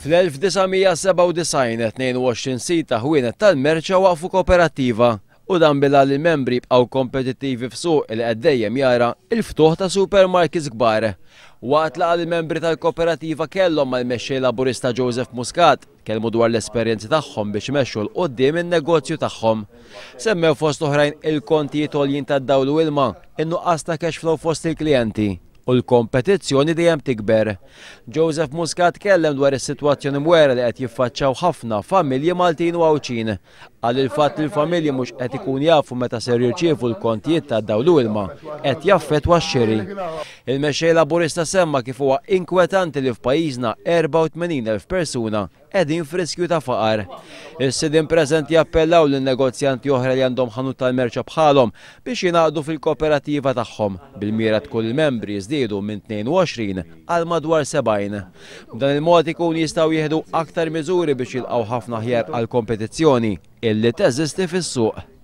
Fl-1997 22 sita ħwienet tal-Merċa waqfu kooperattiva u dan bilha li l-membri bqgħu kompetittivi f'suq li qed dejjem jara il-ftuħ ta' supermarkets kbar. Waqt laqgħa l-membri tal-kooperattiva kellhom mal-mexxej laburista Joseph Muscat kellmu dwar l-esperjenzi tagħhom biex imexxu l quddiem in-negozju tagħhom. Semmew fost oħrajn il-kontijiet għoljin tad-dawl u ilma, in-nuqqas ta' cash flow fost il-klijenti u l-kompetizzjoni dejjem tikber. Joseph Muscat kellem dwar is-sitwazzjoni mwera li qed jiffaċċjaw ħafna familji Maltin u Għawċin. Għal il-fatt li l-familji mhux qed ikun jafu meta ser jirċievu l-kontijiet tad-dawl u ilma qed jaffettwa x-xiri. Il-mexxej laburista semma kif huwa inkwetanti li f'pajjiżna 84,000 persuna qegħdin f'riskju ta' faqar. Is-sidien preżenti jappellaw lin negozjanti oħra li għandhom ħanut tal-merċa bħalhom biex jingħaqdu fil-kooperattiva tagħhom bil-mira tkun il-membri żdiedu minn 22 għal madwar 70. B'dan il-mod ikun jistgħu jieħdu aktar miżuri biex jilqgħu ħafna aħjar għall kompetizzjoni illi teżisti fis-suq.